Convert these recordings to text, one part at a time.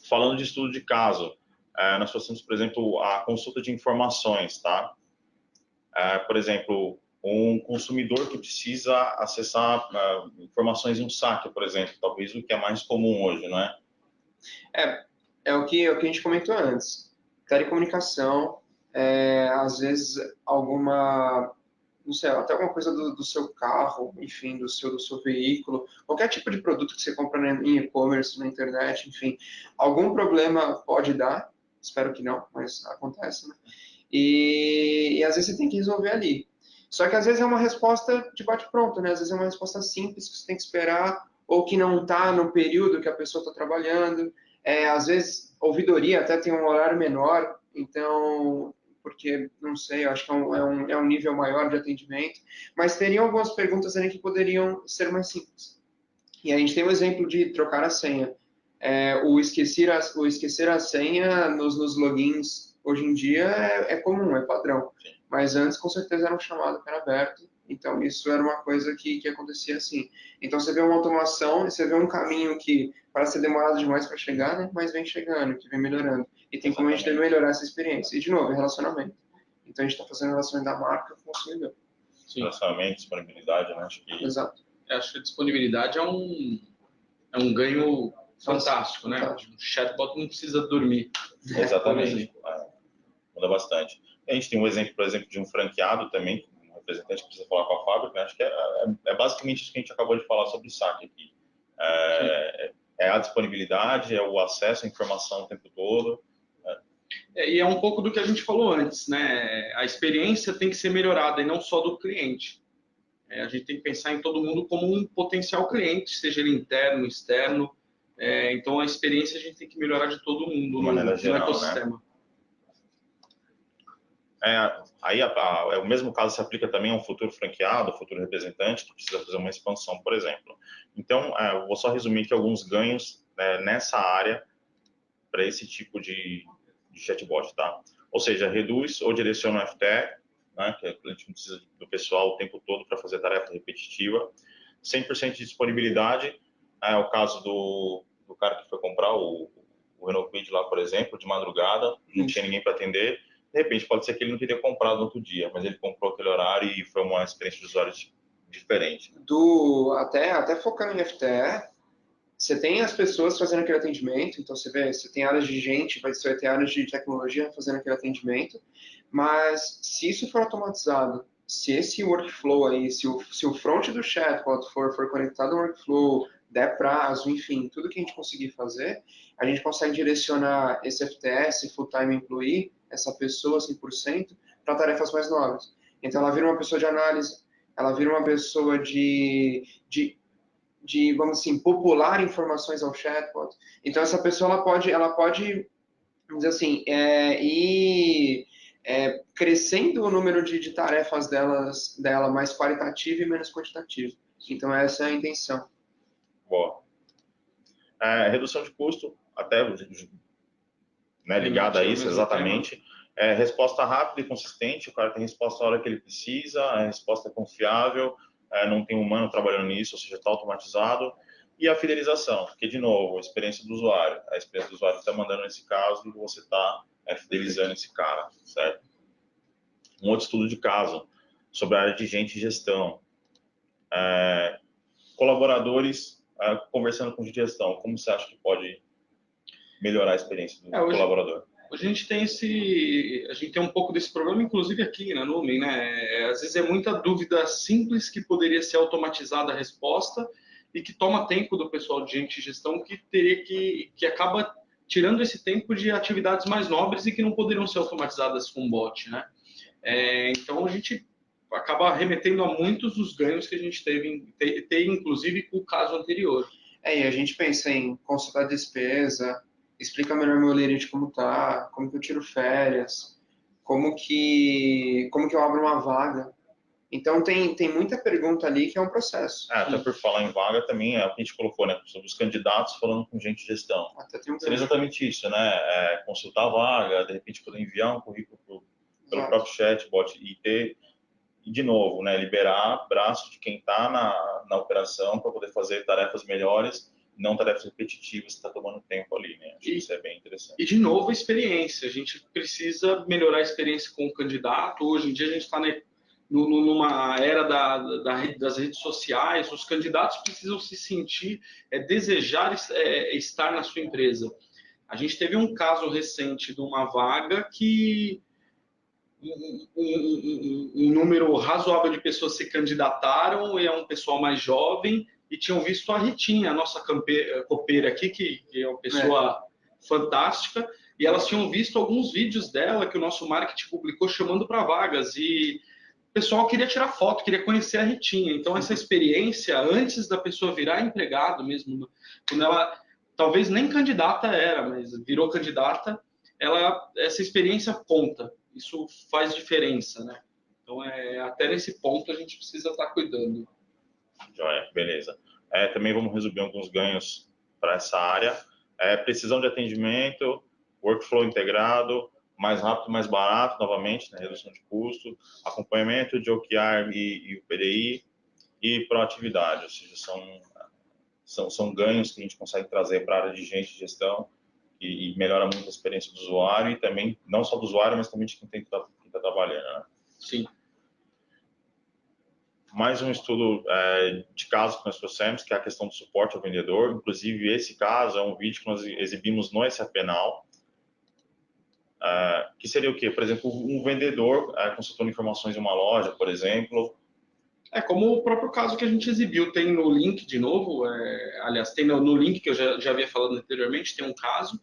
falando de estudo de caso, nós fazemos, por exemplo, a consulta de informações, tá? Por exemplo, um consumidor que precisa acessar informações em um saque, por exemplo, talvez o que é mais comum hoje, não é? É o que a gente comentou antes. Telecomunicação, às vezes alguma, não sei, até alguma coisa do seu carro, enfim, do seu veículo, qualquer tipo de produto que você compra em e-commerce, na internet, enfim, algum problema pode dar, espero que não, mas acontece, né? E às vezes você tem que resolver ali. Só que às vezes é uma resposta de bate-pronto, né? Às vezes é uma resposta simples que você tem que esperar, ou que não está no período que a pessoa está trabalhando. Às vezes, ouvidoria até tem um horário menor, então, porque, não sei, eu acho que é um nível maior de atendimento, mas teriam algumas perguntas ali que poderiam ser mais simples. E a gente tem um exemplo de trocar a senha. O esquecer a senha nos logins, hoje em dia, é comum, é padrão. Mas antes, com certeza, era um chamado que era aberto. Então, isso era uma coisa que acontecia assim. Então, você vê uma automação, você vê um caminho que parece ser demorado demais para chegar, né? Mas vem chegando, que vem melhorando. E tem como a gente melhorar essa experiência. E, de novo, relacionamento. Então, a gente está fazendo relacionamento da marca com o consumidor. Relacionamento, disponibilidade, né? Acho que... Exato. Acho que a disponibilidade é um ganho fantástico, né? O chatbot não precisa dormir. Exatamente. Muda bastante. A gente tem um exemplo, por exemplo, de um franqueado também, um representante que precisa falar com a fábrica, né? Acho que é basicamente isso que a gente acabou de falar sobre o saque aqui. É a disponibilidade, é o acesso à informação o tempo todo. E é um pouco do que a gente falou antes, né? A experiência tem que ser melhorada e não só do cliente. A gente tem que pensar em todo mundo como um potencial cliente, seja ele interno, externo. Então, a experiência a gente tem que melhorar de todo mundo no ecossistema. Né? Aí, o mesmo caso se aplica também a um futuro franqueado, futuro representante, que precisa fazer uma expansão, por exemplo. Então, eu vou só resumir aqui alguns ganhos nessa área para esse tipo de chatbot, tá? Ou seja, reduz ou direciona o FTE, né, que a gente não precisa do pessoal o tempo todo para fazer tarefa repetitiva. 100% de disponibilidade, é o caso do cara que foi comprar o Renault Kwid lá, por exemplo, de madrugada, não tinha ninguém para atender, de repente pode ser que ele não teria comprado no outro dia, mas ele comprou aquele horário e foi uma experiência de usuário diferente. Até focando em FTE, você tem as pessoas fazendo aquele atendimento, então você tem áreas de gente, você vai ter áreas de tecnologia fazendo aquele atendimento, mas se isso for automatizado, se esse workflow aí, se o front do chatbot for conectado ao workflow, der prazo, enfim, tudo que a gente conseguir fazer, a gente consegue direcionar esse FTS, full-time employee, essa pessoa 100%, para tarefas mais novas. Então ela vira uma pessoa de análise, ela vira uma pessoa de vamos assim, popular informações ao chatbot. Então, essa pessoa ela pode vamos dizer assim, ir crescendo o número de tarefas dela mais qualitativo e menos quantitativo. Então, essa é a intenção. Boa. Redução de custo, até ligada a isso, exatamente. Resposta rápida e consistente, o cara tem resposta na hora que ele precisa, a resposta é confiável, não tem humano trabalhando nisso, ou seja, está automatizado. E a fidelização, porque, de novo, a experiência do usuário. A experiência do usuário está mandando nesse caso e você está fidelizando esse cara, certo? Um outro estudo de caso sobre a área de gente e gestão. Colaboradores conversando com gestão, como você acha que pode melhorar a experiência do colaborador? Hoje a gente tem um pouco desse problema, inclusive aqui na Lumen, né? Às vezes é muita dúvida simples que poderia ser automatizada a resposta e que toma tempo do pessoal de gente de gestão que acaba tirando esse tempo de atividades mais nobres e que não poderiam ser automatizadas com bot, né? Então a gente acaba remetendo a muitos dos ganhos que a gente teve inclusive com o caso anterior. E a gente pensa em consultar despesa, explica melhor meu lerite como tá, como que eu tiro férias, como que eu abro uma vaga. Então tem muita pergunta ali que é um processo. Até por falar em vaga também é o que a gente colocou, né? Sobre os candidatos falando com gente de gestão. Seria exatamente isso, né? Consultar a vaga, de repente poder enviar um currículo pelo próprio chatbot e de novo, né? Liberar braço de quem está na operação para poder fazer tarefas melhores, não tarefas repetitivas que está tomando tempo ali, né? Acho que isso é bem interessante. E, de novo, a experiência. A gente precisa melhorar a experiência com o candidato. Hoje em dia, a gente está numa era das redes sociais. Os candidatos precisam se sentir, desejar estar na sua empresa. A gente teve um caso recente de uma vaga que um número razoável de pessoas se candidataram, e é um pessoal mais jovem, e tinham visto a Ritinha, a nossa copeira aqui, que é uma pessoa fantástica, e elas tinham visto alguns vídeos dela que o nosso marketing publicou chamando para vagas, e o pessoal queria tirar foto, queria conhecer a Ritinha. Então, essa experiência, antes da pessoa virar empregado mesmo, quando ela talvez nem candidata era, mas virou candidata, essa experiência conta. Isso faz diferença, né? Então, até nesse ponto, a gente precisa estar cuidando. Joia, beleza. Também vamos resumir alguns ganhos para essa área. Precisão de atendimento, workflow integrado, mais rápido, mais barato, novamente, né, redução de custo, acompanhamento de OKR e o PDI e proatividade, ou seja, são ganhos que a gente consegue trazer para a área de gente de gestão e melhora muito a experiência do usuário e também, não só do usuário, mas também de quem está trabalhando, né? Sim. Mais um estudo de caso que nós trouxemos, que é a questão do suporte ao vendedor. Inclusive, esse caso é um vídeo que nós exibimos no SAP Now, que seria o quê? Por exemplo, um vendedor consultando informações em uma loja, por exemplo. Como o próprio caso que a gente exibiu, tem no link de novo, aliás, tem no link que eu já havia falado anteriormente, tem um caso,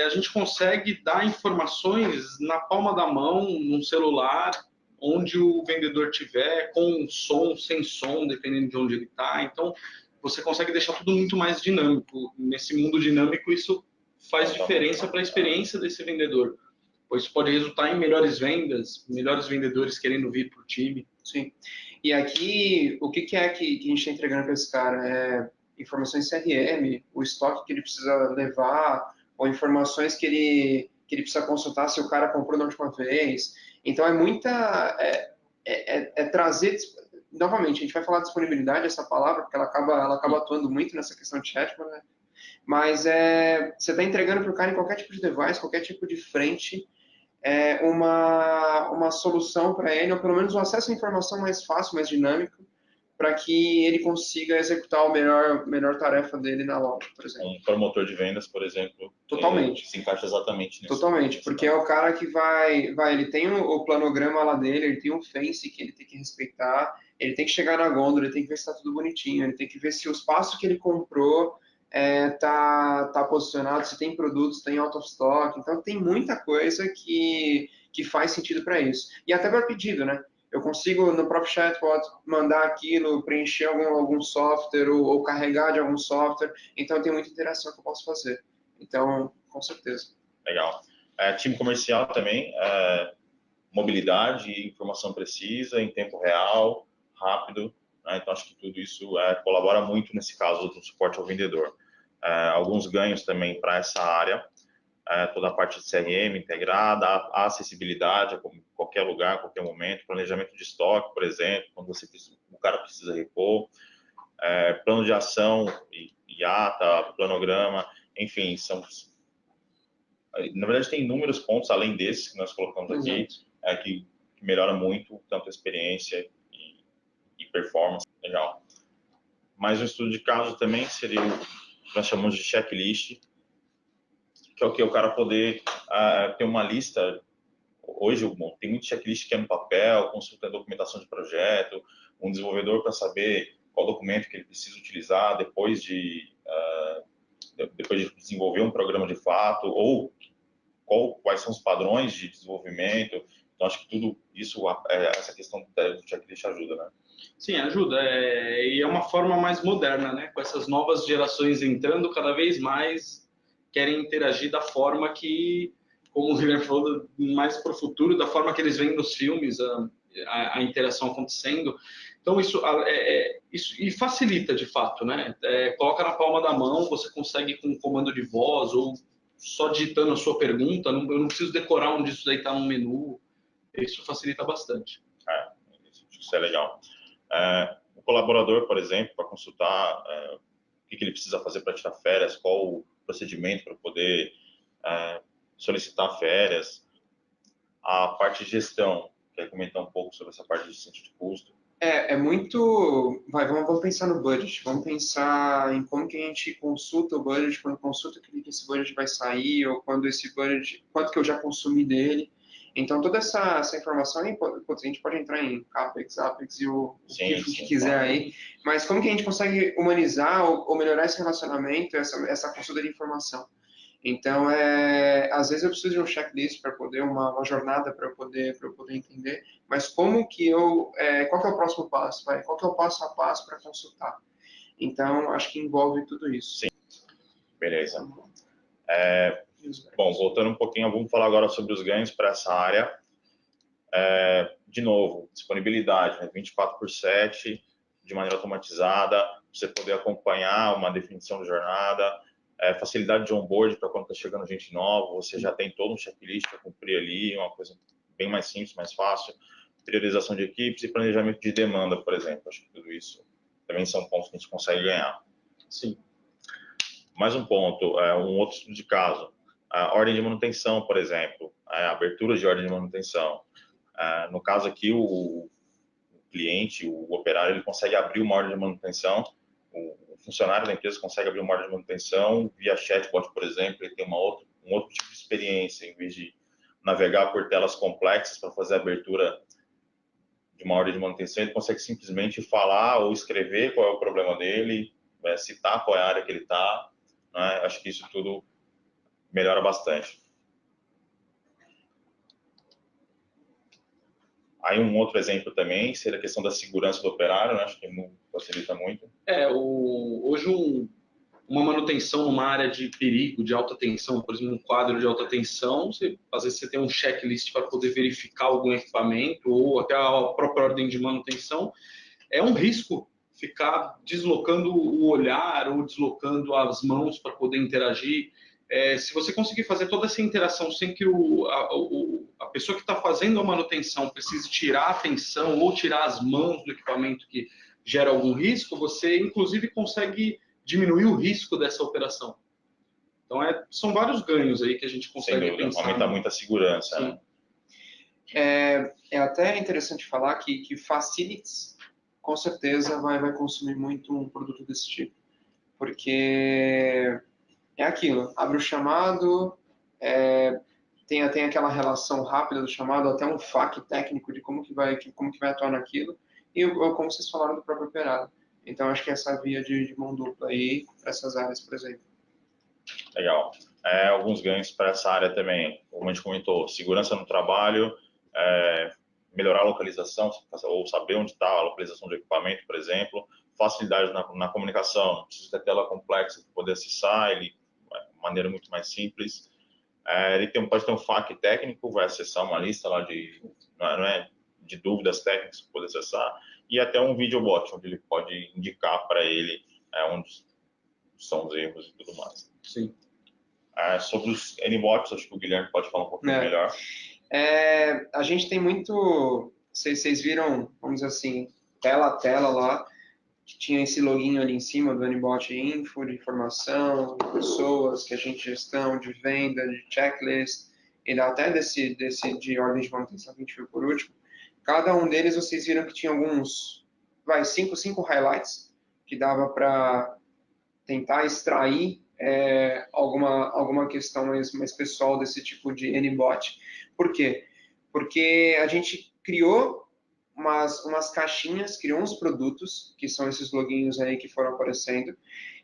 a gente consegue dar informações na palma da mão, num celular, onde o vendedor tiver, com som, sem som, dependendo de onde ele está. Então, você consegue deixar tudo muito mais dinâmico. Nesse mundo dinâmico, isso faz diferença para a experiência desse vendedor, pois pode resultar em melhores vendas, melhores vendedores querendo vir para o time. Sim. E aqui, o que é que a gente está entregando para esse cara? Informações CRM, o estoque que ele precisa levar, ou informações que ele precisa consultar se o cara comprou da última vez. Então, trazer... Novamente, a gente vai falar de disponibilidade, essa palavra, porque ela acaba atuando muito nessa questão de chatbot, né? Mas você está entregando para o cara em qualquer tipo de device, qualquer tipo de frente, uma solução para ele, ou pelo menos um acesso à informação mais fácil, mais dinâmico, para que ele consiga executar a melhor tarefa dele na loja, por exemplo. Um promotor de vendas, por exemplo, totalmente se encaixa exatamente nisso. Totalmente, porque é o cara que ele tem o planograma lá dele, ele tem um fence que ele tem que respeitar, ele tem que chegar na gôndola, ele tem que ver se está tudo bonitinho, ele tem que ver se o espaço que ele comprou tá posicionado, se tem produtos, tem out of stock. Então tem muita coisa que faz sentido para isso. E até para pedido, né? Eu consigo no próprio chatbot mandar aquilo, preencher algum software ou carregar de algum software. Então tem muita interação que eu posso fazer. Então, com certeza. Legal. Time comercial também, mobilidade e informação precisa, em tempo real, rápido. Né? Então acho que tudo isso colabora muito nesse caso do suporte ao vendedor. Alguns ganhos também para essa área, toda a parte de CRM integrada, a acessibilidade a qualquer lugar, a qualquer momento, planejamento de estoque, por exemplo, quando o cara precisa repor, plano de ação e ata, planograma, enfim, na verdade tem inúmeros pontos além desses que nós colocamos aqui, que melhora muito tanto a experiência e performance. Legal. Mais um estudo de caso também seria o que nós chamamos de checklist, que é o que o cara poder ter uma lista. Hoje tem muito checklist que é no papel, consulta a documentação de projeto, um desenvolvedor para saber qual documento que ele precisa utilizar depois de desenvolver um programa de fato, ou quais são os padrões de desenvolvimento. Então, acho que tudo isso, essa questão do checklist ajuda, né? Sim, ajuda. E é uma forma mais moderna, né? Com essas novas gerações entrando, cada vez mais querem interagir da forma que, como o Guilherme falou, mais para o futuro, da forma que eles veem nos filmes, a interação acontecendo. Então, isso e facilita, de fato, né? Coloca na palma da mão, você consegue com um comando de voz ou só digitando a sua pergunta, eu não preciso decorar onde isso daí está no menu. Isso facilita bastante. Isso é legal. O colaborador, por exemplo, para consultar o que ele precisa fazer para tirar férias, qual o procedimento para poder solicitar férias. A parte de gestão, quer comentar um pouco sobre essa parte de gestão de custo? É muito. Vamos pensar no budget, vamos pensar em como que a gente consulta o budget, quando consulta que esse budget vai sair, ou quando esse budget, quanto que eu já consumi dele. Então, toda essa informação, a gente pode entrar em CAPEX, APEX e o que quiser aí, mas como que a gente consegue humanizar ou melhorar esse relacionamento, essa consulta de informação? Então, às vezes eu preciso de um checklist para poder, uma jornada para eu poder entender, mas como que qual que é o próximo passo? Qual que é o passo a passo para consultar? Então, acho que envolve tudo isso. Sim, beleza. Bom, voltando um pouquinho, vamos falar agora sobre os ganhos para essa área. De novo, disponibilidade, né? 24/7, de maneira automatizada, você poder acompanhar uma definição de jornada, facilidade de onboard para quando está chegando gente nova, você já tem todo um checklist para cumprir ali, uma coisa bem mais simples, mais fácil, priorização de equipes e planejamento de demanda, por exemplo. Acho que tudo isso também são pontos que a gente consegue ganhar. Sim. Mais um ponto, um outro estudo de caso, a ordem de manutenção, por exemplo, a abertura de ordem de manutenção. No caso aqui, o cliente, o operário, ele consegue abrir uma ordem de manutenção, o funcionário da empresa consegue abrir uma ordem de manutenção via chatbot, por exemplo, ele tem um outro tipo de experiência, em vez de navegar por telas complexas para fazer a abertura de uma ordem de manutenção, ele consegue simplesmente falar ou escrever qual é o problema dele, citar qual é a área que ele está, né? Acho que isso tudo melhora bastante. Aí um outro exemplo também seria a questão da segurança do operário, né? Acho que facilita muito. Hoje uma manutenção numa área de perigo, de alta tensão, por exemplo, um quadro de alta tensão, às vezes você tem um checklist para poder verificar algum equipamento ou até a própria ordem de manutenção. É um risco ficar deslocando o olhar ou deslocando as mãos para poder interagir. Se você conseguir fazer toda essa interação sem que a pessoa que está fazendo a manutenção precise tirar a atenção ou tirar as mãos do equipamento que gera algum risco, você inclusive consegue diminuir o risco dessa operação. Então, são vários ganhos aí que a gente consegue pensar. Aumenta muito a segurança. Sim. Né? É até interessante falar que facilities, com certeza, vai consumir muito um produto desse tipo. Porque é aquilo, abre o chamado, tem aquela relação rápida do chamado, até um FAQ técnico de como que vai atuar naquilo, e como vocês falaram do próprio operário. Então, acho que essa via de mão dupla aí, para essas áreas, por exemplo. Legal. Alguns ganhos para essa área também, como a gente comentou, segurança no trabalho, melhorar a localização, ou saber onde está a localização do equipamento, por exemplo, facilidade na comunicação, não precisa ter tela complexa para poder acessar, ele de maneira muito mais simples. Ele pode ter um FAQ técnico, vai acessar uma lista lá de dúvidas técnicas para poder acessar, e até um videobot, onde ele pode indicar para ele onde são os erros e tudo mais. Sim. Sobre os N-bots, acho que o Guilherme pode falar um pouquinho melhor. A gente tem muito, vocês viram, vamos dizer assim, tela a tela lá, que tinha esse login ali em cima do N-bot info, de informação, de pessoas, que a gente gestão, de venda, de checklist, e até desse de ordem de manutenção que a gente viu por último. Cada um deles vocês viram que tinha alguns, cinco highlights, que dava para tentar extrair alguma questão mais pessoal desse tipo de N-bot. Por quê? Porque a gente criou umas caixinhas, criou uns produtos, que são esses loginhos aí que foram aparecendo.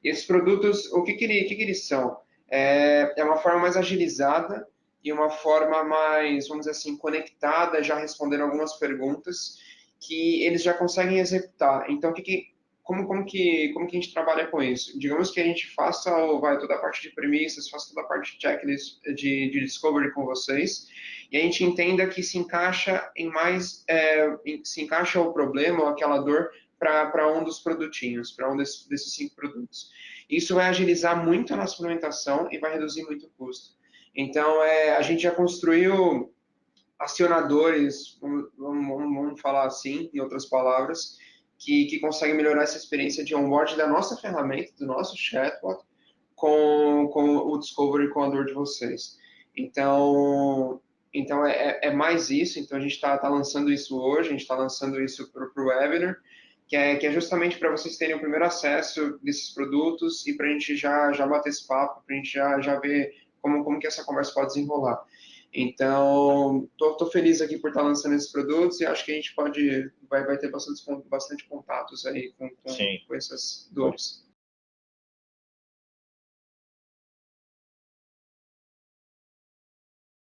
E esses produtos, o que eles são? É uma forma mais agilizada e uma forma mais, vamos dizer assim, conectada, já respondendo algumas perguntas que eles já conseguem executar. Então, como que a gente trabalha com isso? Digamos que a gente faça toda a parte de premissas, faça toda a parte de checklist, de discovery com vocês, e a gente entenda que se encaixa se encaixa o problema ou aquela dor para um dos produtinhos, para um desses 5 produtos. Isso vai agilizar muito a nossa implementação e vai reduzir muito o custo. Então, a gente já construiu acionadores, vamos falar assim, em outras palavras, que consegue melhorar essa experiência de onboard da nossa ferramenta, do nosso chatbot, com o Discovery com a dor de vocês. Então é mais isso. Então a gente está lançando isso hoje, a gente está lançando isso para o webinar, que é justamente para vocês terem o primeiro acesso desses produtos e para a gente já bater esse papo, para a gente já ver como que essa conversa pode desenrolar. Então, estou feliz aqui por estar lançando esses produtos e acho que a gente vai ter bastante contatos aí com essas dores.